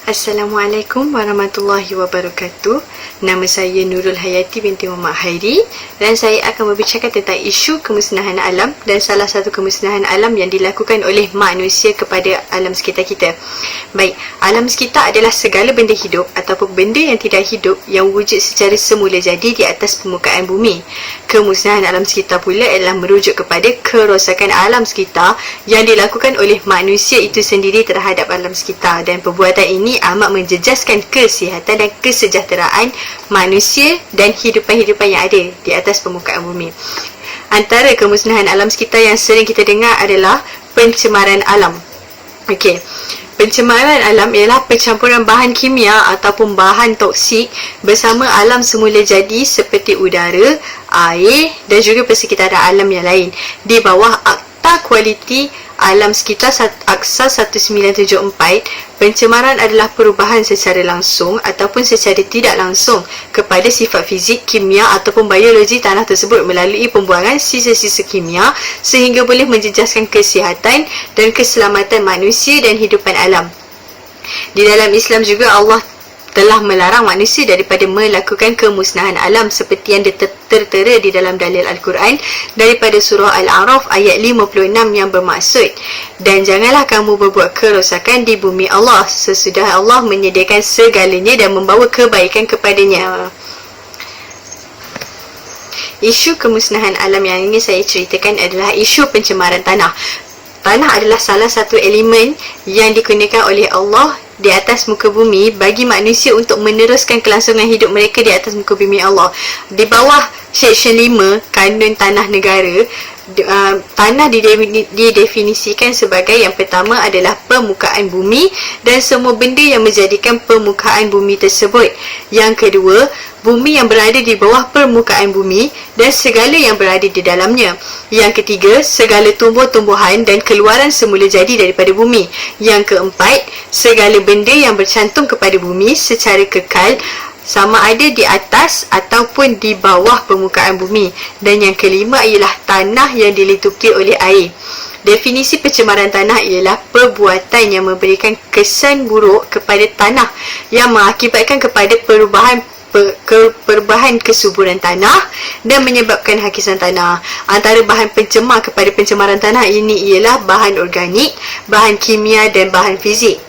Assalamualaikum warahmatullahi wabarakatuh. Nama saya Nurul Hayati binti Muhammad Hairi dan saya akan membicarakan tentang isu kemusnahan alam dan salah satu kemusnahan alam yang dilakukan oleh manusia kepada alam sekitar kita. Baik, alam sekitar adalah segala benda hidup ataupun benda yang tidak hidup yang wujud secara semula jadi di atas permukaan bumi. Kemusnahan alam sekitar pula adalah merujuk kepada kerosakan alam sekitar yang dilakukan oleh manusia itu sendiri terhadap alam sekitar, dan perbuatan ini amat menjejaskan kesihatan dan kesejahteraan manusia dan hidupan-hidupan yang ada di atas permukaan bumi. Antara kemusnahan alam sekitar yang sering kita dengar adalah pencemaran alam. Okey. Pencemaran alam ialah percampuran bahan kimia ataupun bahan toksik bersama alam semula jadi seperti udara, air dan juga persekitaran alam yang lain di bawah Akta Kualiti Alam Sekitar Aksa 1974. Pencemaran adalah perubahan secara langsung ataupun secara tidak langsung kepada sifat fizik, kimia ataupun biologi tanah tersebut melalui pembuangan sisa-sisa kimia sehingga boleh menjejaskan kesihatan dan keselamatan manusia dan hidupan alam. Di dalam Islam juga Allah telah melarang manusia daripada melakukan kemusnahan alam seperti yang tertera di dalam dalil Al-Quran daripada surah Al-A'raf ayat 56 yang bermaksud, dan janganlah kamu berbuat kerosakan di bumi Allah sesudah Allah menyediakan segalanya dan membawa kebaikan kepadanya. Isu kemusnahan alam yang ingin saya ceritakan adalah isu pencemaran tanah. Tanah adalah salah satu elemen yang digunakan oleh Allah di atas muka bumi bagi manusia untuk meneruskan kelangsungan hidup mereka di atas muka bumi Allah. Di bawah Seksyen 5 Kanun Tanah Negara, tanah didefinisikan sebagai yang pertama adalah permukaan bumi dan semua benda yang menjadikan permukaan bumi tersebut. Yang kedua, bumi yang berada di bawah permukaan bumi dan segala yang berada di dalamnya. Yang ketiga, segala tumbuh-tumbuhan dan keluaran semula jadi daripada bumi. Yang keempat, segala benda yang bercantum kepada bumi secara kekal sama ada di atas ataupun di bawah permukaan bumi. Dan yang kelima ialah tanah yang dilitupi oleh air. Definisi pencemaran tanah ialah perbuatan yang memberikan kesan buruk kepada tanah yang mengakibatkan kepada perubahan kesuburan tanah dan menyebabkan hakisan tanah. Antara bahan pencemar kepada pencemaran tanah ini ialah bahan organik, bahan kimia dan bahan fizik.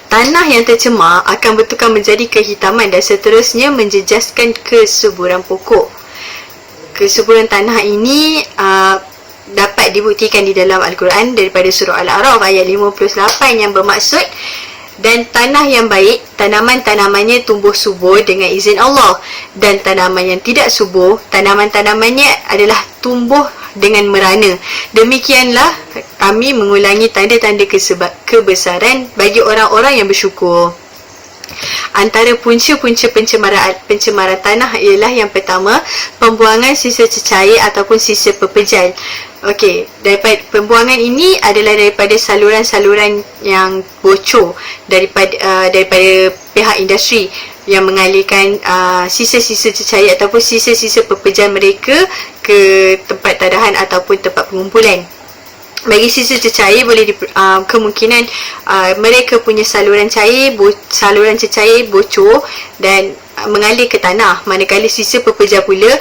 Tanah yang tercemar akan bertukar menjadi kehitaman dan seterusnya menjejaskan kesuburan pokok. Kesuburan tanah ini dapat dibuktikan di dalam Al-Quran daripada surah Al-A'raf ayat 58 yang bermaksud, dan tanah yang baik, tanaman-tanamannya tumbuh subur dengan izin Allah, dan tanaman yang tidak subur, tanaman-tanamannya adalah tumbuh dengan merana. Demikianlah kami mengulangi tanda-tanda kebesaran bagi orang-orang yang bersyukur. Antara punca-punca pencemaran tanah ialah yang pertama, pembuangan sisa cecair ataupun sisa pepejal. Okey, daripada pembuangan ini adalah daripada saluran-saluran yang bocor daripada pihak industri yang mengalirkan sisa-sisa cecair ataupun sisa-sisa pepejal mereka ke tempat tadahan ataupun tempat pengumpulan. Bagi sisa cecair boleh kemungkinan mereka punya saluran cecair bocor dan mengalir ke tanah, manakala sisa pepejal pula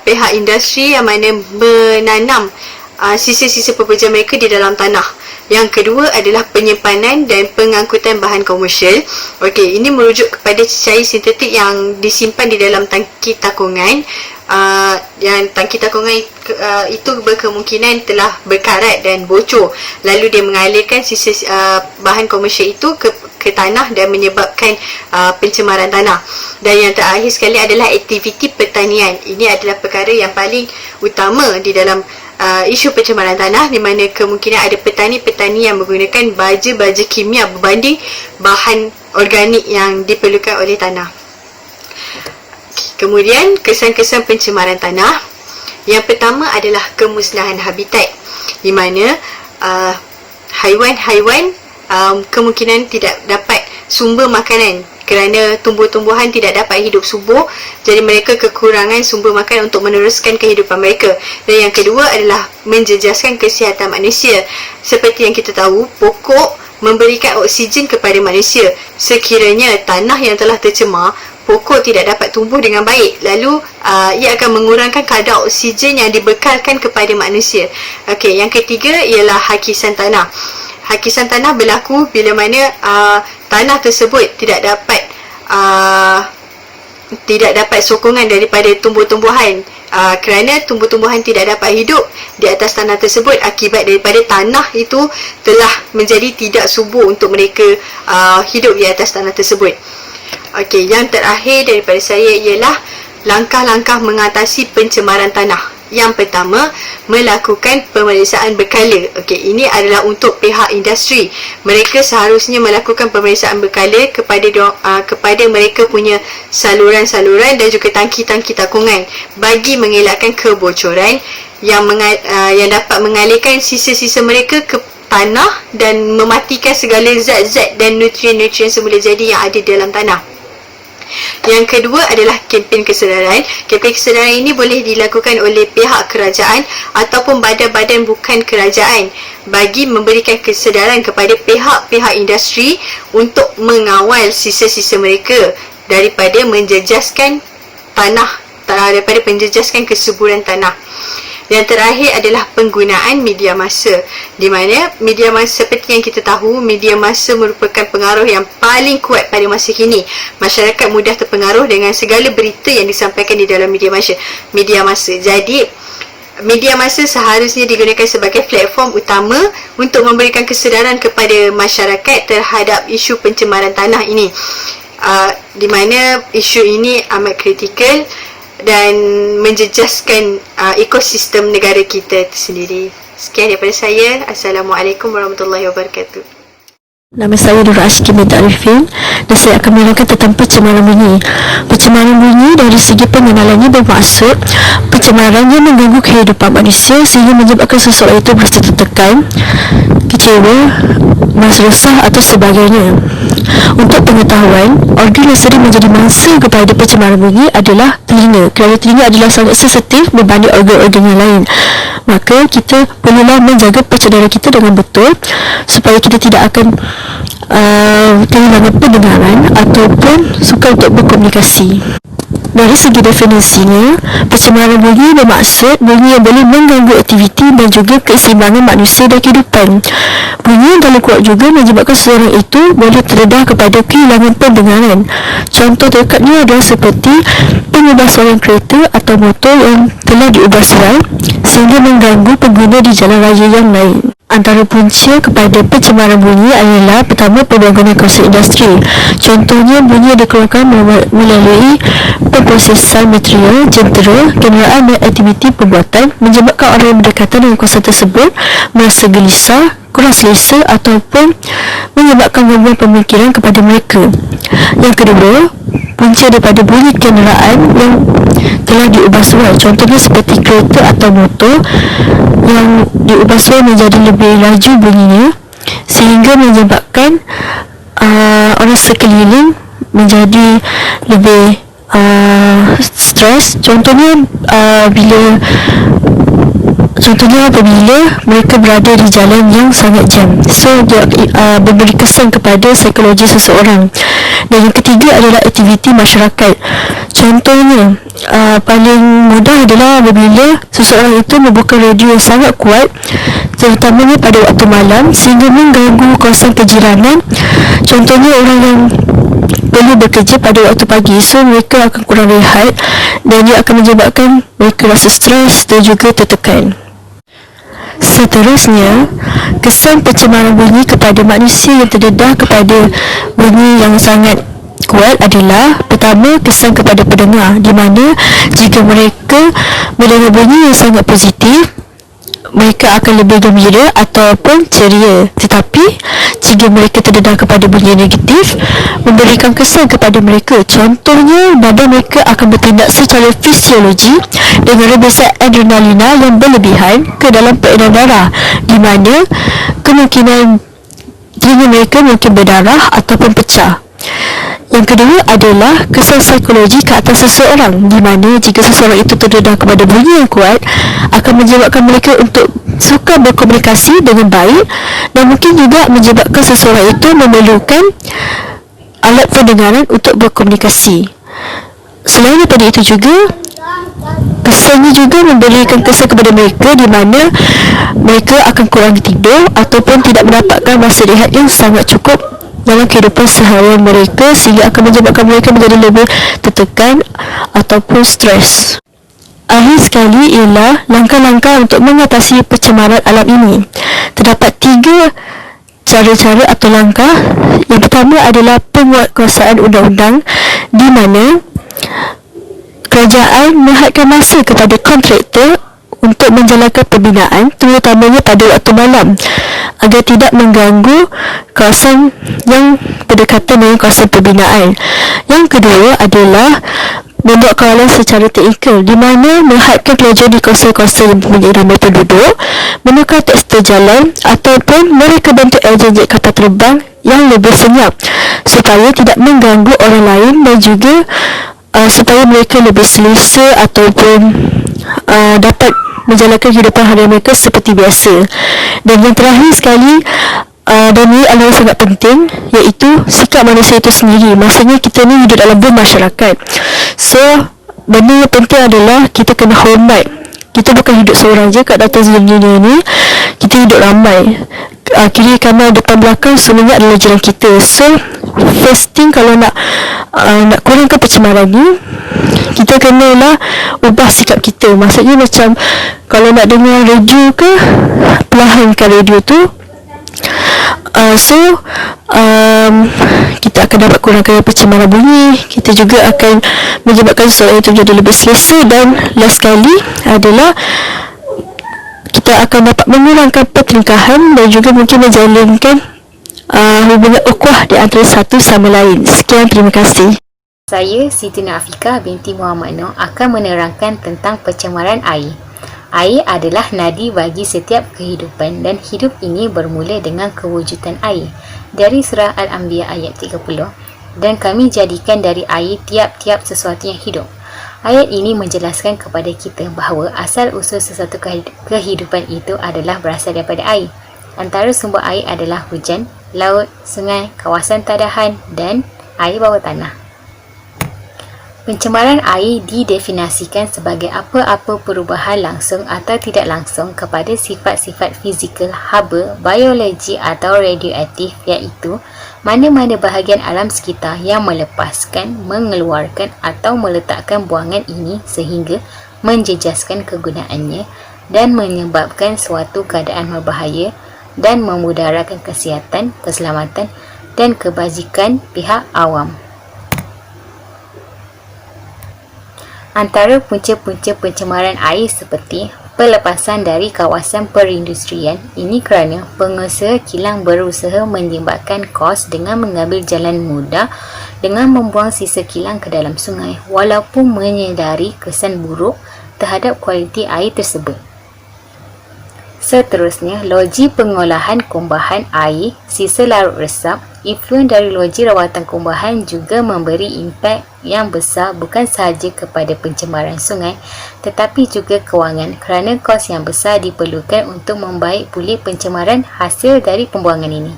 pihak industri yang mana menanam sisa-sisa pepejal mereka di dalam tanah. Yang kedua adalah penyimpanan dan pengangkutan bahan komersial. Okey, ini merujuk kepada cecair sintetik yang disimpan di dalam tangki takungan. Yang tangki takungan itu berkemungkinan telah berkarat dan bocor, lalu dia mengalirkan sisa bahan komersial itu ke tanah dan menyebabkan pencemaran tanah. Dan yang terakhir sekali adalah aktiviti pertanian. Ini adalah perkara yang paling utama di dalam isu pencemaran tanah, di mana kemungkinan ada petani-petani yang menggunakan baja-baja kimia berbanding bahan organik yang diperlukan oleh tanah. Kemudian kesan-kesan pencemaran tanah. Yang pertama adalah kemusnahan habitat, di mana haiwan-haiwan kemungkinan tidak dapat sumber makanan kerana tumbuh-tumbuhan tidak dapat hidup subur, jadi mereka kekurangan sumber makanan untuk meneruskan kehidupan mereka. Dan yang kedua adalah menjejaskan kesihatan manusia. Seperti yang kita tahu, pokok memberikan oksigen kepada manusia. Sekiranya tanah yang telah tercemar, pokok tidak dapat tumbuh dengan baik. Lalu ia akan mengurangkan kadar oksigen yang dibekalkan kepada manusia. Okey, yang ketiga ialah hakisan tanah. Hakisan tanah berlaku bila mana tanah tersebut tidak dapat sokongan daripada tumbuh-tumbuhan, kerana tumbuh-tumbuhan tidak dapat hidup di atas tanah tersebut akibat daripada tanah itu telah menjadi tidak subur untuk mereka hidup di atas tanah tersebut. Okey, yang terakhir daripada saya ialah langkah-langkah mengatasi pencemaran tanah. Yang pertama, melakukan pemeriksaan berkala. Okey, ini adalah untuk pihak industri. Mereka seharusnya melakukan pemeriksaan berkala kepada mereka punya saluran-saluran dan juga tangki-tangki takungan bagi mengelakkan kebocoran yang dapat mengalirkan sisa-sisa mereka ke tanah dan mematikan segala zat-zat dan nutrien-nutrien semula jadi yang ada dalam tanah. Yang kedua adalah kempen kesedaran. Kempen kesedaran ini boleh dilakukan oleh pihak kerajaan ataupun badan-badan bukan kerajaan bagi memberikan kesedaran kepada pihak-pihak industri untuk mengawal sisa-sisa mereka daripada menjejaskan kesuburan tanah. Yang terakhir adalah penggunaan media massa, di mana media massa seperti yang kita tahu, media massa merupakan pengaruh yang paling kuat pada masa kini. Masyarakat mudah terpengaruh dengan segala berita yang disampaikan di dalam media massa. Jadi media massa seharusnya digunakan sebagai platform utama untuk memberikan kesedaran kepada masyarakat terhadap isu pencemaran tanah ini, di mana isu ini amat kritikal dan menjejaskan ekosistem negara kita sendiri. Sekian daripada saya. Assalamualaikum warahmatullahi wabarakatuh. Nama saya Nur Ashki binti Arifin dan saya akan menerangkan tentang pencemaran bunyi. Pencemaran bunyi dari segi pengenalannya bermaksud pencemaran yang mengganggu kehidupan manusia sehingga menyebabkan seseorang itu merasa tertekan, kecewa, merasa resah atau sebagainya. Untuk pengetahuan, organ yang sering menjadi mangsa kepada pencemaran bunyi adalah telinga, kerana telinga adalah sangat sensitif berbanding organ-organ yang lain. Maka kita perlulah menjaga pencedaran kita dengan betul supaya kita tidak akan kehilangan pendengaran ataupun sukar untuk berkomunikasi. Dari segi definisinya, pencemaran bunyi bermaksud bunyi yang boleh mengganggu aktiviti dan juga keseimbangan manusia dan kehidupan. Bunyi yang terlalu kuat juga menyebabkan seseorang itu boleh terdedah kepada kehilangan pendengaran. Contoh dekatnya adalah seperti pengubah suara kereta atau motor yang telah diubah serai sehingga mengganggu pengguna di jalan raya yang lain. Antara punca kepada pencemaran bunyi adalah pertama, pembangunan kawasan industri. Contohnya, bunyi yang dikeluarkan melalui pemprosesan material, jentera, kenderaan dan aktiviti perbuatan menyebabkan orang yang berdekatan dengan kawasan tersebut merasa gelisah, kurang selesa ataupun menyebabkan gangguan pemikiran kepada mereka. Yang kedua, punca daripada bunyi kenderaan yang telah diubah suara. Contohnya seperti kereta atau motor yang diubah suara menjadi lebih laju bunyinya sehingga menyebabkan orang sekeliling menjadi lebih stres. Contohnya apabila mereka berada di jalan yang sangat jam, so dia memberi kesan kepada psikologi seseorang. Dan yang ketiga adalah aktiviti masyarakat. Contohnya paling mudah adalah apabila seseorang itu membuka radio yang sangat kuat, terutamanya pada waktu malam, sehingga mengganggu kawasan kejiranan. Contohnya orang yang perlu bekerja pada waktu pagi, so mereka akan kurang rehat dan dia akan menyebabkan mereka rasa stres dan juga tertekan. Seterusnya, kesan pencemaran bunyi kepada manusia yang terdedah kepada bunyi yang sangat kuat adalah pertama, kesan kepada pendengar, di mana jika mereka mendengar bunyi yang sangat positif, mereka akan lebih gembira ataupun ceria. Tetapi jika mereka terdedah kepada bunyi negatif, memberikan kesan kepada mereka. Contohnya, badan mereka akan bertindak secara fisiologi dengan rembesan adrenalina yang berlebihan ke dalam peredaran darah, di mana kemungkinan telinga mereka mungkin berdarah ataupun pecah. Yang kedua adalah kesan psikologi ke atas seseorang, di mana jika seseorang itu terdedah kepada bunyi yang kuat akan menyebabkan mereka untuk suka berkomunikasi dengan baik, dan mungkin juga menyebabkan seseorang itu memerlukan alat pendengaran untuk berkomunikasi. Selain daripada itu juga, kesannya juga memberikan kesan kepada mereka di mana mereka akan kurang tidur ataupun tidak mendapatkan masa rehat yang sangat cukup dalam kehidupan seharian mereka, sehingga akan menyebabkan mereka menjadi lebih tertekan ataupun stres. Akhir sekali ialah langkah-langkah untuk mengatasi pencemaran alam ini. Terdapat 3 cara-cara atau langkah. Yang pertama adalah penguatkuasaan undang-undang, di mana kerajaan menghadkan masa kepada kontraktor untuk menjalankan pembinaan, terutamanya pada waktu malam, agar tidak mengganggu kawasan yang berdekatan dengan kawasan pembinaan. Yang kedua adalah membuat kawalan secara teknikal, di mana menghadkan pelajar di kawasan-kawasan yang mempunyai ramai penduduk, menukar tekstil jalan ataupun mereka bentuk air kapal terbang yang lebih senyap supaya tidak mengganggu orang lain, dan juga supaya mereka lebih selesa ataupun dapat menjalankan kehidupan harian mereka seperti biasa. Dan yang terakhir sekali, dan ini adalah sangat penting, iaitu sikap manusia itu sendiri. Maksudnya kita ni hidup dalam bermasyarakat. So, benda yang penting adalah kita kena hormat. Kita bukan hidup seorang je kat atas dunia ni, kita hidup ramai. Kiri kanan depan belakang semuanya adalah jiran kita. So, first thing kalau nak kurangkan pencemaran ni, kita kenalah ubah sikap kita. Maksudnya macam kalau nak dengar radio ke, perlahankan radio tu. Kita akan dapat kurangkan pencemaran bunyi. Kita juga akan menyebabkan seseorang itu menjadi lebih selesa. Dan last sekali adalah kita akan dapat mengurangkan pertelingkahan dan juga mungkin menjalinkan hubungan ukhuwah di antara satu sama lain. Sekian, terima kasih. Saya Siti Nur Afiqah binti Muhammad Noor akan menerangkan tentang pencemaran air. Air adalah nadi bagi setiap kehidupan, dan hidup ini bermula dengan kewujudan air. Dari surah Al-Anbiya ayat 30, dan kami jadikan dari air tiap-tiap sesuatu yang hidup. Ayat ini menjelaskan kepada kita bahawa asal-usul sesuatu kehidupan itu adalah berasal daripada air. Antara sumber air adalah hujan, laut, sungai, kawasan tadahan dan air bawah tanah. Pencemaran air didefinisikan sebagai apa-apa perubahan langsung atau tidak langsung kepada sifat-sifat fizikal, haba, biologi atau radioaktif, iaitu mana-mana bahagian alam sekitar yang melepaskan, mengeluarkan atau meletakkan buangan ini sehingga menjejaskan kegunaannya dan menyebabkan suatu keadaan berbahaya dan memudaratkan kesihatan, keselamatan dan kebajikan pihak awam. Antara punca-punca pencemaran air seperti pelepasan dari kawasan perindustrian, ini kerana pengusaha kilang berusaha menyeimbangkan kos dengan mengambil jalan mudah dengan membuang sisa kilang ke dalam sungai, walaupun menyedari kesan buruk terhadap kualiti air tersebut. Seterusnya, loji pengolahan kumbahan air, sisa larut resap, influen dari loji rawatan kumbahan juga memberi impak yang besar bukan sahaja kepada pencemaran sungai tetapi juga kewangan, kerana kos yang besar diperlukan untuk membaik pulih pencemaran hasil dari pembuangan ini.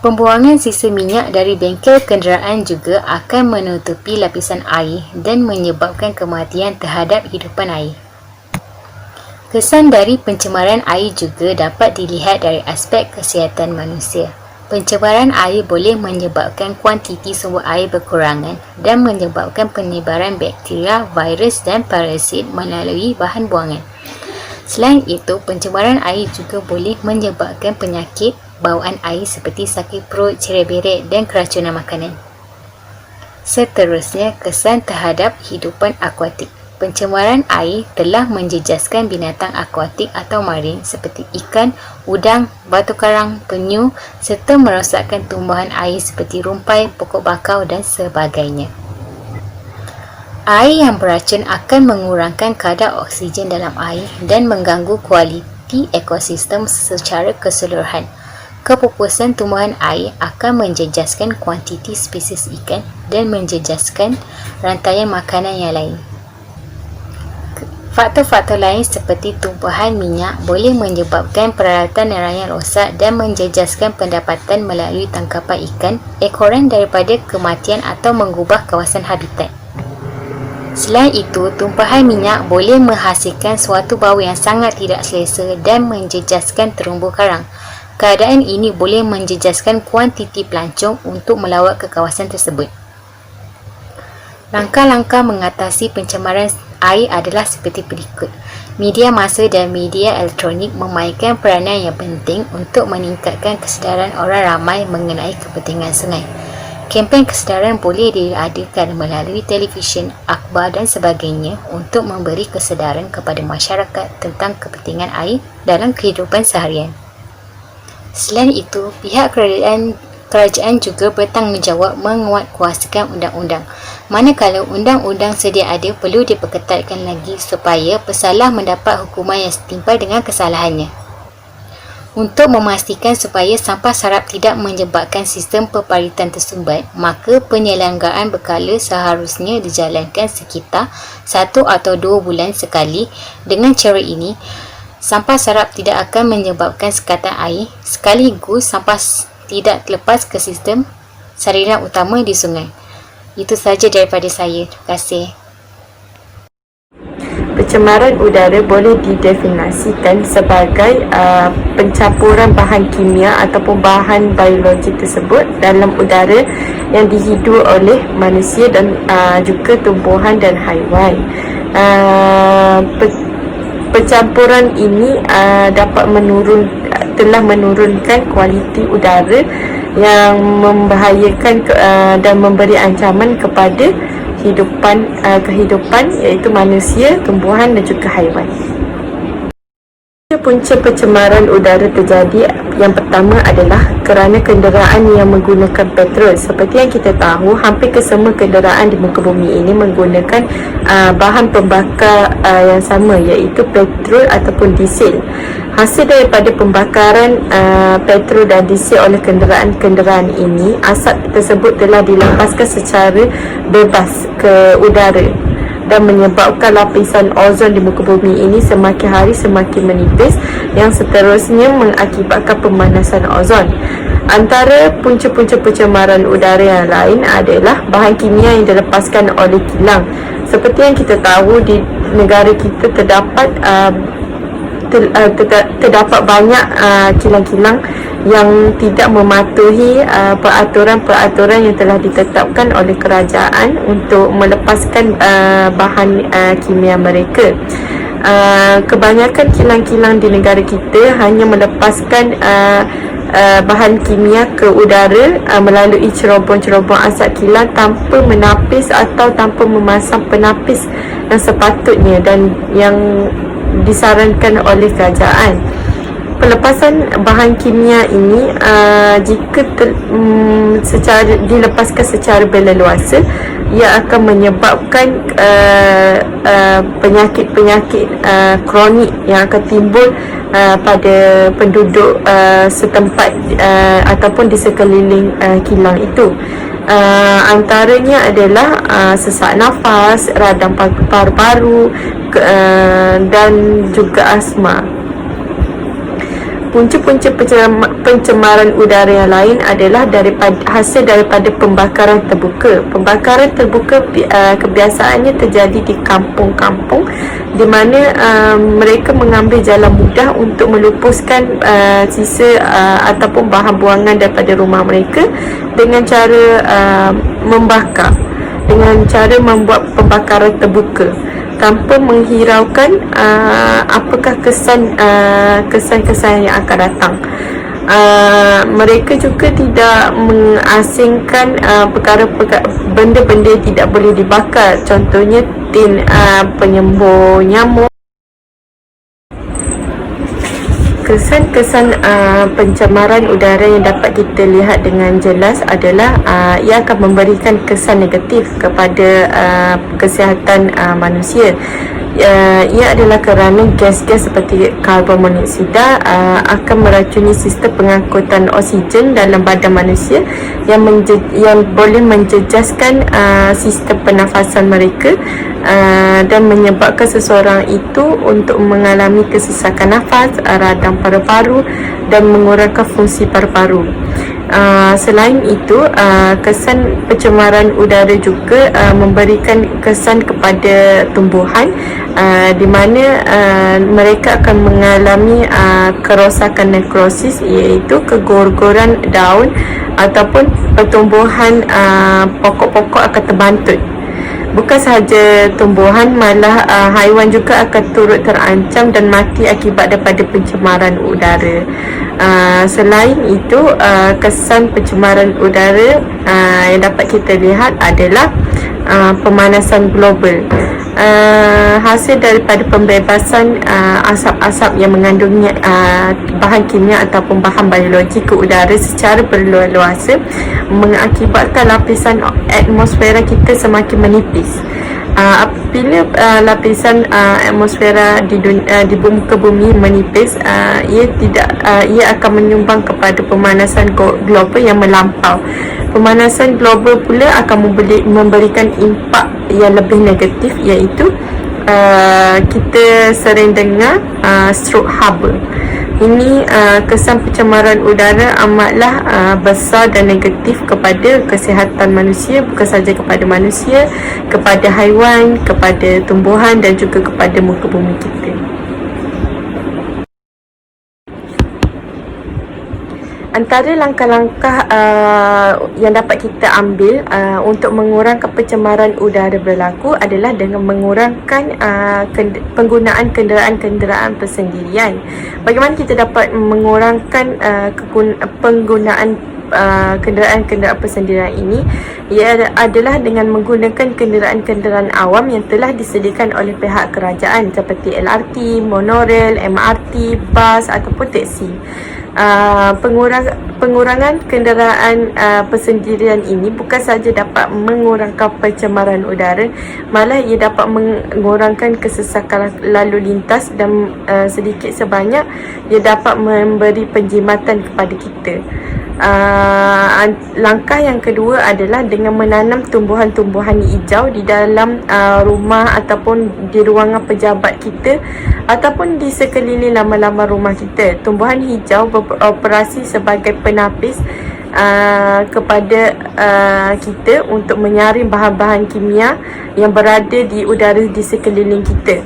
Pembuangan sisa minyak dari bengkel kenderaan juga akan menutupi lapisan air dan menyebabkan kematian terhadap hidupan air. Kesan dari pencemaran air juga dapat dilihat dari aspek kesihatan manusia. Pencemaran air boleh menyebabkan kuantiti sumber air berkurangan dan menyebabkan penyebaran bakteria, virus dan parasit melalui bahan buangan. Selain itu, pencemaran air juga boleh menyebabkan penyakit bawaan air seperti sakit perut, cerai beret dan keracunan makanan. Seterusnya, kesan terhadap hidupan akuatik. Pencemaran air telah menjejaskan binatang akuatik atau marin seperti ikan, udang, batu karang, penyu serta merosakkan tumbuhan air seperti rumpai, pokok bakau dan sebagainya. Air yang beracun akan mengurangkan kadar oksigen dalam air dan mengganggu kualiti ekosistem secara keseluruhan. Kepupusan tumbuhan air akan menjejaskan kuantiti spesies ikan dan menjejaskan rantaian makanan yang lain. Faktor-faktor lain seperti tumpahan minyak boleh menyebabkan peralatan nelayan rosak dan menjejaskan pendapatan melalui tangkapan ikan, ekoran daripada kematian atau mengubah kawasan habitat. Selain itu, tumpahan minyak boleh menghasilkan suatu bau yang sangat tidak selesa dan menjejaskan terumbu karang. Keadaan ini boleh menjejaskan kuantiti pelancong untuk melawat ke kawasan tersebut. Langkah-langkah mengatasi pencemaran air adalah seperti berikut. Media massa dan media elektronik memainkan peranan yang penting untuk meningkatkan kesedaran orang ramai mengenai kepentingan sungai. Kempen kesedaran boleh diadakan melalui televisyen, akhbar dan sebagainya untuk memberi kesedaran kepada masyarakat tentang kepentingan air dalam kehidupan seharian. Selain itu, pihak kerajaan juga bertanggungjawab menguatkuasakan undang-undang. Manakala undang-undang sedia ada perlu diperketatkan lagi supaya pesalah mendapat hukuman yang setimpal dengan kesalahannya. Untuk memastikan supaya sampah sarap tidak menyebabkan sistem peparitan tersumbat, maka penyelenggaraan berkala seharusnya dijalankan sekitar 1 atau 2 bulan sekali. Dengan cara ini, sampah sarap tidak akan menyebabkan sekatan air, sekaligus sampah tidak terlepas ke sistem saliran utama di sungai. Itu sahaja daripada saya. Terima kasih. Pencemaran udara boleh didefinisikan sebagai pencampuran bahan kimia ataupun bahan biologi tersebut dalam udara yang dihidu oleh manusia dan juga tumbuhan dan haiwan. Pencampuran ini telah menurunkan kualiti udara yang membahayakan dan memberi ancaman kepada kehidupan iaitu manusia, tumbuhan dan juga haiwan. Punca pencemaran udara terjadi yang pertama adalah kerana kenderaan yang menggunakan petrol. Seperti yang kita tahu, hampir kesemua kenderaan di muka bumi ini menggunakan bahan pembakar yang sama iaitu petrol ataupun diesel. Hasil daripada pembakaran petrol dan diesel oleh kenderaan-kenderaan ini, asap tersebut telah dilepaskan secara bebas ke udara dan menyebabkan lapisan ozon di muka bumi ini semakin hari semakin menipis yang seterusnya mengakibatkan pemanasan ozon. Antara punca-punca pencemaran udara yang lain adalah bahan kimia yang dilepaskan oleh kilang. Seperti yang kita tahu, di negara kita terdapat banyak kilang-kilang yang tidak mematuhi peraturan-peraturan yang telah ditetapkan oleh kerajaan untuk melepaskan bahan kimia mereka. Kebanyakan kilang-kilang di negara kita hanya melepaskan bahan kimia ke udara melalui cerobong-cerobong asap kilang tanpa menapis atau tanpa memasang penapis yang sepatutnya dan yang disarankan oleh kerajaan. Pelepasan bahan kimia ini jika dilepaskan secara berleluasa, ia akan menyebabkan penyakit-penyakit kronik yang akan timbul pada penduduk setempat ataupun di sekeliling kilang itu. Antaranya adalah sesak nafas, radang paru-paru dan juga asma. Punca-punca pencemaran udara yang lain adalah hasil daripada pembakaran terbuka. Pembakaran terbuka kebiasaannya terjadi di kampung-kampung di mana mereka mengambil jalan mudah untuk melupuskan sisa ataupun bahan buangan daripada rumah mereka dengan cara membakar, dengan cara membuat pembakaran terbuka tanpa menghiraukan apakah kesan-kesan yang akan datang. Mereka juga tidak mengasingkan benda-benda yang tidak boleh dibakar, contohnya tin penyembuh nyamuk. Kesan-kesan pencemaran udara yang dapat kita lihat dengan jelas adalah ia akan memberikan kesan negatif kepada kesihatan manusia. Ia adalah kerana gas-gas seperti karbon monoksida akan meracuni sistem pengangkutan oksigen dalam badan manusia yang boleh menjejaskan sistem pernafasan mereka dan menyebabkan seseorang itu untuk mengalami kesesakan nafas, radang paru-paru dan mengurangkan fungsi paru-paru. Selain itu, kesan pencemaran udara juga memberikan kesan kepada tumbuhan di mana mereka akan mengalami kerosakan nekrosis, iaitu kegor-goran daun ataupun pertumbuhan pokok-pokok akan terbantut. Bukan sahaja tumbuhan, malah haiwan juga akan turut terancam dan mati akibat daripada pencemaran udara. Selain itu, kesan pencemaran udara yang dapat kita lihat adalah pemanasan global. Hasil daripada pembebasan asap-asap yang mengandungi bahan kimia ataupun bahan biologi ke udara secara berluasa mengakibatkan lapisan atmosfera kita semakin menipis. Apabila lapisan atmosfera di muka bumi menipis, ia akan menyumbang kepada pemanasan global yang melampau. Pemanasan global pula akan memberikan impak yang lebih negatif, iaitu kita sering dengar stroke haba. Ini kesan pencemaran udara amatlah besar dan negatif kepada kesihatan manusia, bukan sahaja kepada manusia, kepada haiwan, kepada tumbuhan dan juga kepada muka bumi kita. Antara langkah-langkah yang dapat kita ambil untuk mengurangkan pencemaran udara berlaku adalah dengan mengurangkan penggunaan kenderaan-kenderaan persendirian. Bagaimana kita dapat mengurangkan penggunaan kenderaan-kenderaan persendirian ini? Ia adalah dengan menggunakan kenderaan-kenderaan awam yang telah disediakan oleh pihak kerajaan seperti LRT, monorail, MRT, bas ataupun teksi. Pengurangan kenderaan persendirian ini bukan sahaja dapat mengurangkan pencemaran udara, malah ia dapat mengurangkan kesesakan lalu lintas dan sedikit sebanyak ia dapat memberi penjimatan kepada kita. Langkah yang kedua adalah dengan menanam tumbuhan-tumbuhan hijau di dalam rumah ataupun di ruangan pejabat kita ataupun di sekeliling laman-laman rumah kita. Tumbuhan hijau beroperasi sebagai penapis kepada kita untuk menyaring bahan-bahan kimia yang berada di udara di sekeliling kita.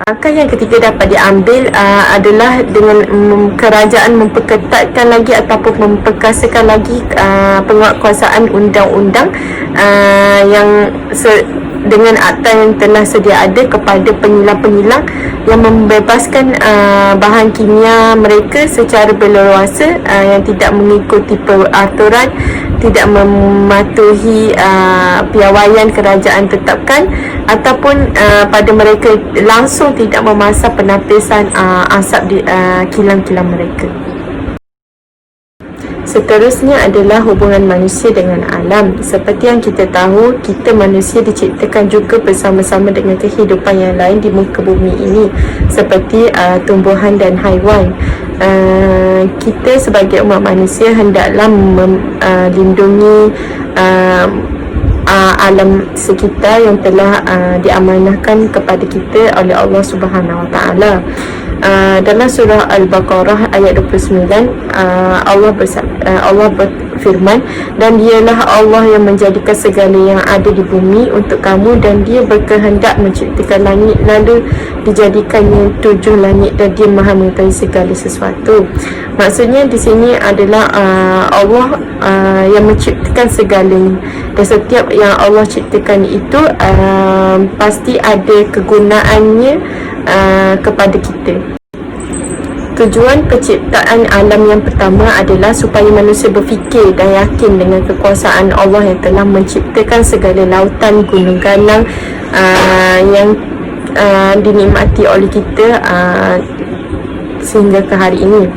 Langkah yang ketiga dapat diambil adalah dengan kerajaan memperketatkan lagi ataupun memperkasakan lagi penguatkuasaan undang-undang yang dengan akta yang telah sedia ada kepada penyilang-penyilang yang membebaskan bahan kimia mereka secara berleluasa yang tidak mengikuti peraturan, tidak mematuhi piawaian kerajaan tetapkan ataupun pada mereka langsung tidak memasak penapisan asap di kilang-kilang mereka. Seterusnya adalah hubungan manusia dengan alam. Seperti yang kita tahu, kita manusia diciptakan juga bersama-sama dengan kehidupan yang lain di muka bumi ini, seperti tumbuhan dan haiwan. Kita sebagai umat manusia hendaklah melindungi alam sekitar yang telah diamanahkan kepada kita oleh Allah Subhanahu Wa Taala. Dalam surah Al-Baqarah ayat 29, Allah berfirman, dan dialah Allah yang menjadikan segala yang ada di bumi untuk kamu, dan dia berkehendak menciptakan langit lalu dijadikannya 7 langit, dan dia maha mengetahui segala sesuatu. Maksudnya di sini adalah Allah yang menciptakan segalanya, dan setiap yang Allah ciptakan itu pasti ada kegunaannya kepada kita. Tujuan penciptaan alam yang pertama adalah supaya manusia berfikir dan yakin dengan kekuasaan Allah yang telah menciptakan segala lautan, gunung ganang yang dinikmati oleh kita sehingga ke hari ini.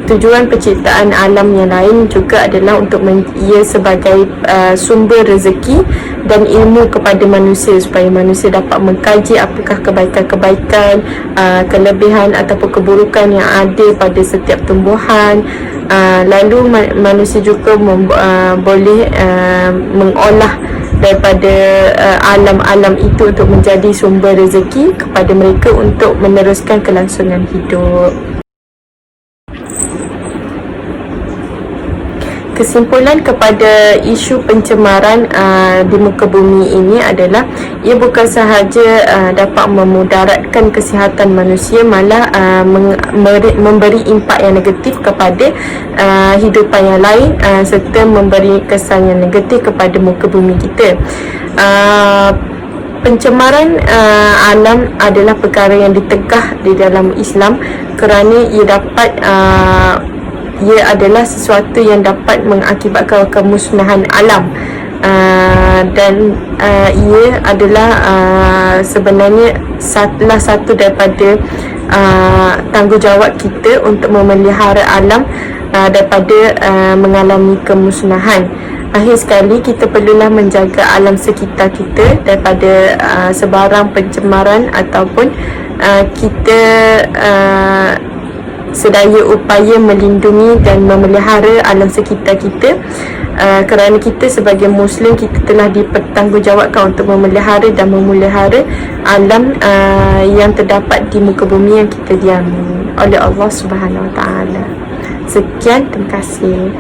Tujuan penciptaan alam yang lain juga adalah untuk ia sebagai sumber rezeki dan ilmu kepada manusia, supaya manusia dapat mengkaji apakah kebaikan-kebaikan, kelebihan ataupun keburukan yang ada pada setiap tumbuhan. Lalu manusia juga boleh mengolah daripada alam-alam itu untuk menjadi sumber rezeki kepada mereka untuk meneruskan kelangsungan hidup. Kesimpulan kepada isu pencemaran di muka bumi ini adalah ia bukan sahaja dapat memudaratkan kesihatan manusia, malah memberi impak yang negatif kepada hidupan yang lain, serta memberi kesan yang negatif kepada muka bumi kita. Pencemaran alam adalah perkara yang ditegah di dalam Islam kerana ia adalah sesuatu yang dapat mengakibatkan kemusnahan alam, dan ia adalah sebenarnya salah satu daripada tanggungjawab kita untuk memelihara alam daripada mengalami kemusnahan. Akhir sekali, kita perlulah menjaga alam sekitar kita daripada sebarang pencemaran ataupun kita sedaya upaya melindungi dan memelihara alam sekitar kita, kerana kita sebagai Muslim, kita telah dipertanggungjawabkan untuk memelihara dan memelihara alam yang terdapat di muka bumi yang kita diami oleh Allah Subhanahu Wa Taala. Sekian, terima kasih.